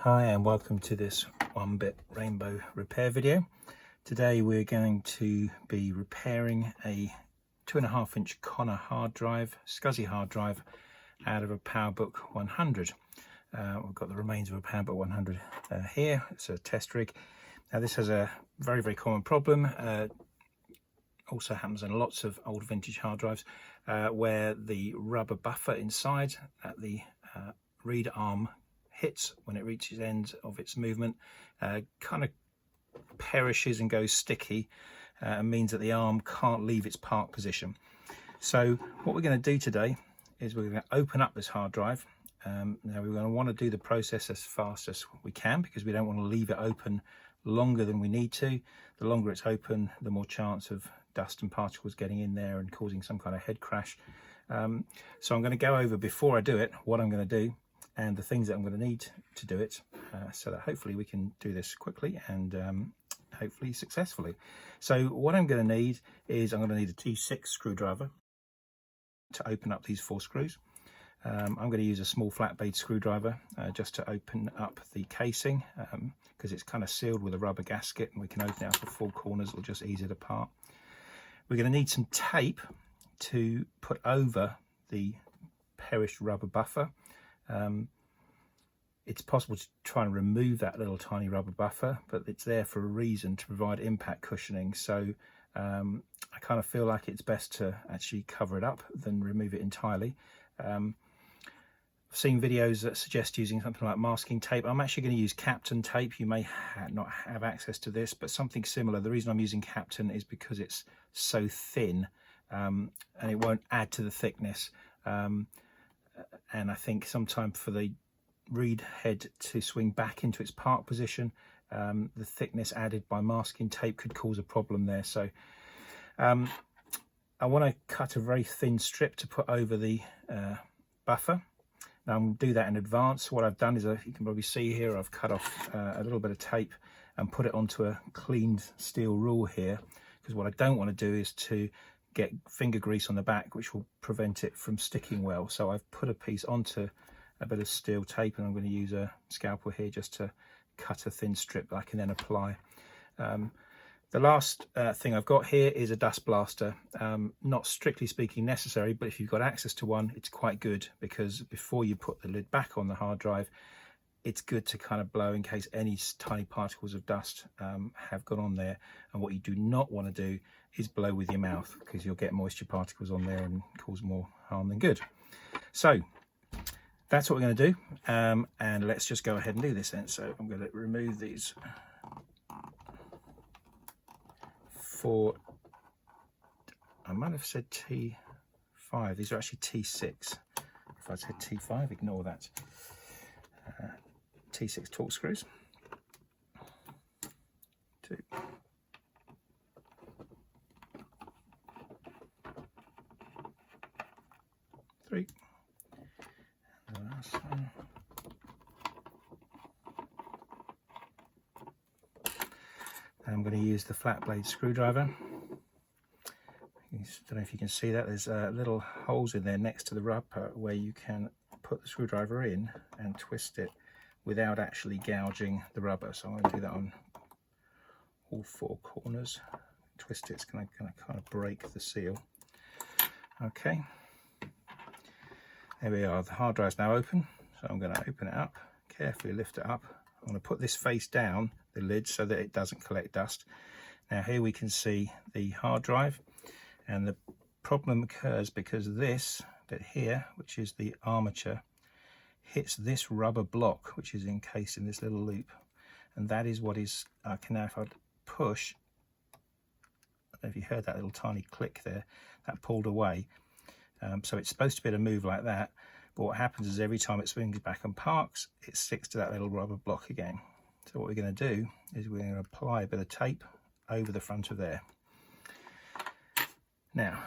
Hi and welcome to this one bit rainbow repair video. Today we're going to be repairing a 2.5-inch Connor hard drive, SCSI hard drive out of a PowerBook 100. We've got the remains of a PowerBook 100 here. It's a test rig. Now this has a very common problem. Also happens in lots of old vintage hard drives where the rubber buffer inside at the read arm hits when it reaches the end of its movement, kind of perishes and goes sticky, and means that the arm can't leave its park position. So what we're going to do today is we're going to open up this hard drive. Now we're going to want to do the process as fast as we can because we don't want to leave it open longer than we need to. The longer it's open, the more chance of dust and particles getting in there and causing some kind of head crash. So I'm going to go over, before I do it, what I'm going to do and the things that I'm going to need to do it, so that hopefully we can do this quickly and hopefully successfully. So what I'm going to need is I'm going to need a T6 screwdriver to open up these 4 screws. I'm going to use a small flat blade screwdriver just to open up the casing because it's kind of sealed with a rubber gasket, and we can open it up at 4 corners. It'll just ease it apart. We're going to need some tape to put over the perished rubber buffer. It's possible to try and remove that little tiny rubber buffer, but it's there for a reason, to provide impact cushioning. So I kind of feel like it's best to actually cover it up than remove it entirely. I've seen videos that suggest using something like masking tape. I'm actually going to use Kapton tape. You may not have access to this, but something similar. The reason I'm using Kapton is because it's so thin and it won't add to the thickness. And I think sometime for the reed head to swing back into its park position, the thickness added by masking tape could cause a problem there. So I want to cut a very thin strip to put over the buffer. Now I'm going to do that in advance. What I've done is, you can probably see here, I've cut off a little bit of tape and put it onto a cleaned steel rule here, because what I don't want to do is to get finger grease on the back, which will prevent it from sticking well. So I've put a piece onto a bit of steel tape, and I'm going to use a scalpel here just to cut a thin strip that I can then apply. The last thing I've got here is a dust blaster. Not strictly speaking necessary, but if you've got access to one, it's quite good, because before you put the lid back on the hard drive, it's good to kind of blow in case any tiny particles of dust have got on there. And what you do not want to do is blow with your mouth, because you'll get moisture particles on there and cause more harm than good. So that's what we're going to do, and let's just go ahead and do this then. So I'm going to remove these 4, I might have said T5, these are actually T6. If I said T5, ignore that. T6 Torx screws. 2. 3. And the last one. And I'm going to use the flat blade screwdriver. I don't know if you can see that. There's little holes in there next to the rubber where you can put the screwdriver in and twist it without actually gouging the rubber. So I'm going to do that on all 4 corners. Twist it, it's going to kind of break the seal. Okay, there we are. The hard drive is now open, so I'm going to open it up, carefully lift it up. I'm going to put this face down, the lid, so that it doesn't collect dust. Now here we can see the hard drive, and the problem occurs because this bit here, which is the armature, hits this rubber block which is encased in this little loop, and that is what is, I can now, if I push, I don't know if you heard that little tiny click there, that pulled away. So it's supposed to be able to move like that, but what happens is every time it swings back and parks, it sticks to that little rubber block again. So what we're going to do is we're going to apply a bit of tape over the front of there. Now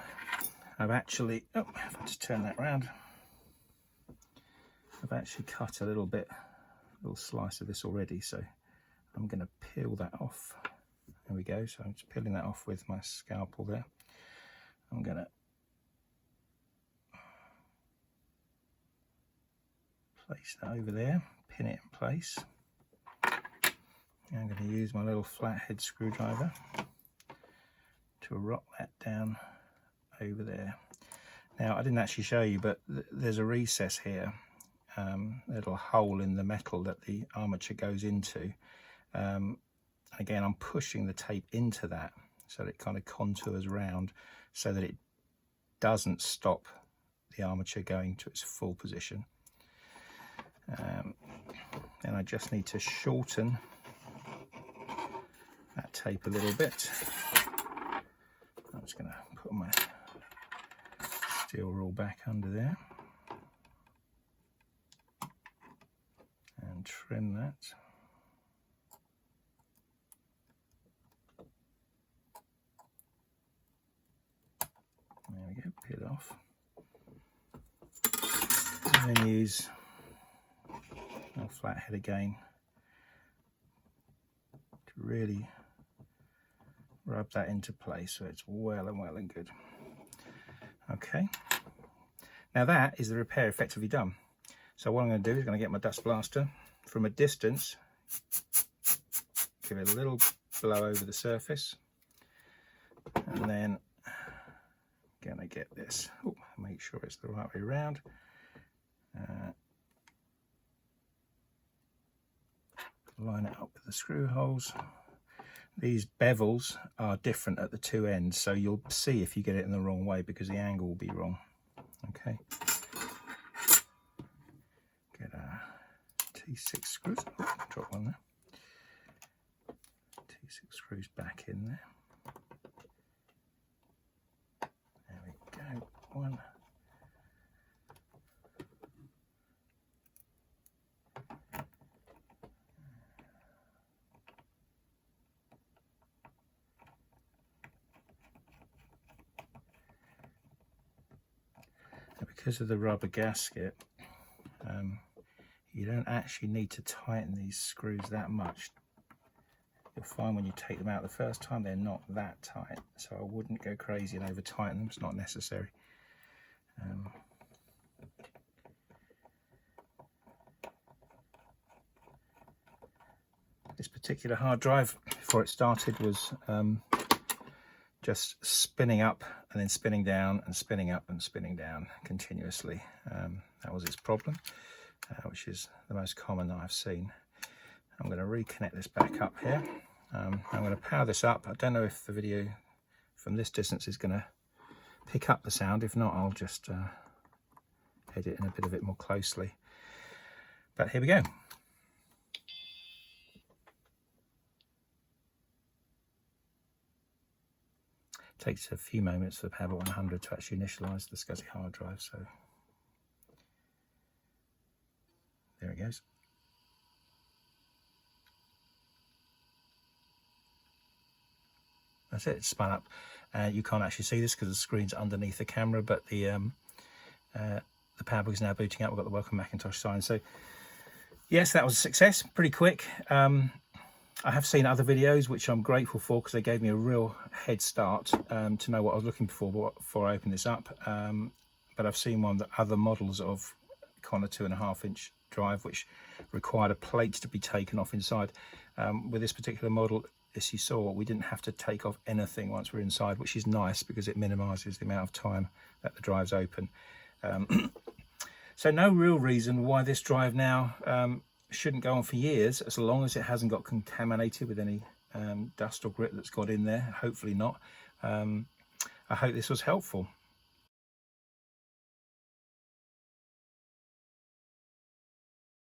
I've actually, if I just turn that around, I've actually cut a little slice of this already, so I'm going to peel that off. There we go. So I'm just peeling that off with my scalpel there. I'm going to place that over there, pin it in place. I'm going to use my little flathead screwdriver to rock that down over there. Now, I didn't actually show you, but there's a recess here, a little hole in the metal that the armature goes into. Again, I'm pushing the tape into that so that it kind of contours round so that it doesn't stop the armature going to its full position. And I just need to shorten that tape a little bit. I'm just going to put my steel rule back under there and trim that. There we go, peel off. And then use a flathead again to really rub that into place so it's well and good. Okay, now that is the repair effectively done. So what I'm going to do is going to get my dust blaster from a distance, give it a little blow over the surface, and then going to get this, make sure it's the right way around. Line it up with the screw holes. These bevels are different at the two ends, so you'll see if you get it in the wrong way because the angle will be wrong. Okay. Get a T6 screws. Drop one there. T6 screws back in there. There we go. One. Because of the rubber gasket, you don't actually need to tighten these screws that much. You'll find when you take them out the first time they're not that tight, so I wouldn't go crazy and over tighten them. It's not necessary. This particular hard drive, before it started, was just spinning up and then spinning down and spinning up and spinning down continuously. That was its problem, which is the most common that I've seen. I'm going to reconnect this back up here. I'm going to power this up. I don't know if the video from this distance is going to pick up the sound. If not, I'll just edit in a bit of it more closely. But here we go. Takes a few moments for the PowerBook 100 to actually initialize the SCSI hard drive, so there it goes. That's it, it's spun up. You can't actually see this because the screen's underneath the camera, but the PowerBook is now booting up. We've got the Welcome Macintosh sign. So yes, that was a success, pretty quick. I have seen other videos which I'm grateful for because they gave me a real head start to know what I was looking for before I opened this up. But I've seen one that other models of kind of 2.5-inch drive which required a plate to be taken off inside. With this particular model, as you saw, we didn't have to take off anything once we're inside, which is nice because it minimises the amount of time that the drive's open. So no real reason why this drive now shouldn't go on for years, as long as it hasn't got contaminated with any dust or grit that's got in there. Hopefully not. I hope this was helpful.